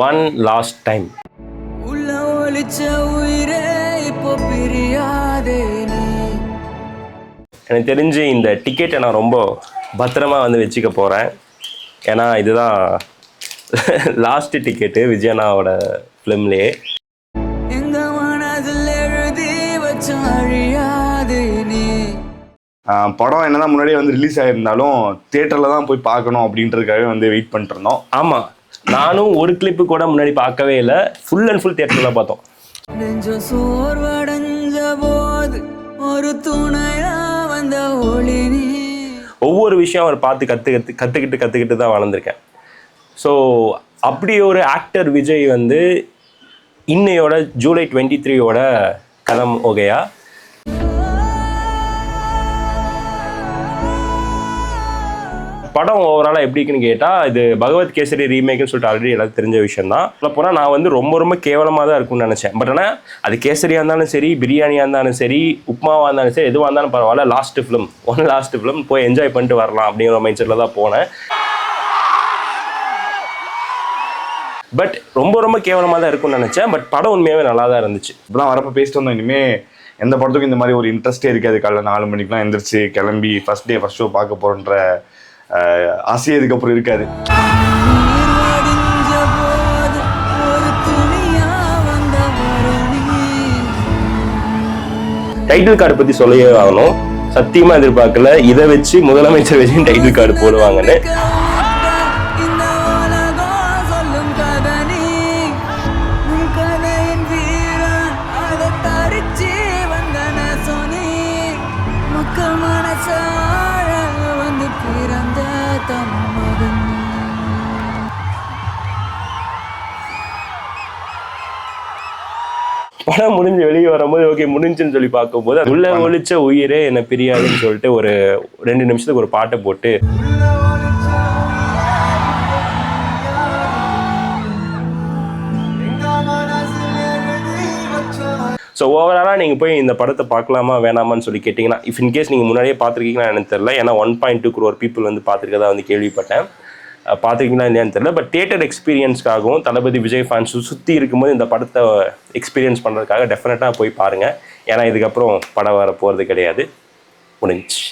One last time. எனக்கு தெரிஞ்சு இந்த டிக்கெட்டை நான் ரொம்ப பத்திரமா வந்து வச்சுக்க போகிறேன். ஏன்னா இதுதான் லாஸ்ட் டிக்கெட்டு விஜயண்ணாவோட ஃபிலிம்லேயே. படம் என்னதான் முன்னாடியே வந்து ரிலீஸ் ஆகிருந்தாலும் தியேட்டரில் தான் போய் பார்க்கணும் அப்படின்றதுக்காகவே வந்து வெயிட் பண்ணிட்டு இருந்தோம். ஆமாம், நானும் ஒரு கிளிப்பு கூட முன்னாடி பார்க்கவே இல்லை. ஃபுல் அண்ட் ஃபுல் தியேட்டரில் தான் பார்த்தோம். ஒவ்வொரு விஷயம் அவர் பார்த்து கற்றுக்கிட்டு தான் வளர்ந்துருக்கேன். ஸோ அப்படி ஒரு ஆக்டர் விஜய் வந்து இன்னையோட ஜூலை 23யோட கதம் ஓகேயா. படம் ஓவராலாக எப்படி இருக்குன்னு கேட்டால், இது பகவத் கேசரி ரீமேக்னு சொல்லிட்டு ஆல்ரெடி எல்லாத்துக்கும் தெரிஞ்ச விஷயம் தான். போனால் நான் வந்து ரொம்ப கேவலமாக தான் இருக்கும்னு நினச்சேன். பட் ஆனால் அது கேசரியாக இருந்தாலும் சரி, பிரியாணியாக இருந்தாலும் சரி, உப்மாவாக இருந்தாலும் சரி, எதுவாக இருந்தாலும் பரவாயில்ல, லாஸ்ட் ஃபிலிம் போய் என்ஜாய் பண்ணிட்டு வரலாம் அப்படிங்கிற மைண்ட் செட்டில் தான் போனேன். பட் ரொம்ப கேவலமாக தான் இருக்கும்னு நினச்சேன். பட் படம் உண்மையாகவே நல்லா தான் இருந்துச்சு. இப்போதான் வரப்போ பேசிட்டு வந்தோம், இனிமேல் எந்த படத்துக்கும் இந்த மாதிரி ஒரு இன்ட்ரெஸ்டே இருக்காது. காலைல 4 மணிக்கெலாம் எந்திரிச்சு கிளம்பி ஃபர்ஸ்ட் ஷோ பார்க்க போகிறோன்ற ஆசையே இதுக்கப்புறம் இருக்காது. டைட்டில் கார்டு பற்றி சொல்லவே ஆகணும். சத்தியமாக எதிர்பார்க்கல இதை வச்சு முதலமைச்சர் வச்சு டைட்டில் கார்டு போடுவாங்கன்னு. படம் முடிஞ்சு வெளியே வரும்போது ஓகே முடிஞ்சுன்னு சொல்லி பார்க்கும்போது உள்ள ஒழிச்ச உயிரே என்ன பிரியாதுன்னு சொல்லிட்டு ஒரு 2 நிமிஷத்துக்கு ஒரு பாட்டை போட்டு ஸோ ஓவராலாக நீங்கள் போய் இந்த படத்தை பார்க்கலாமா வேணாமான்னு சொல்லி கேட்டிங்கன்னா, இஃப் இன்கேஸ் நீங்கள் முன்னாடியே பார்த்துருக்கீங்கன்னா எனக்கு தெரியல. ஏன்னா 1.2 crore பீப்புள் வந்து பார்த்துருக்கதா வந்து கேள்விப்பட்டேன். பார்த்துருக்கீங்களா இல்லையான்னு தெரியல. பட் தியேட்டர் எக்ஸ்பீரியன்ஸ்க்காகவும் தளபதி விஜய் ஃபேன்ஸ் சுற்றி இருக்கும்போது இந்த படத்தை எக்ஸ்பீரியன்ஸ் பண்ணுறதுக்காக டெஃபினட்டாக போய் பாருங்கள். ஏன்னா இதுக்கப்புறம் படம் வர போகிறது கிடையாது, முடிஞ்சிச்சு.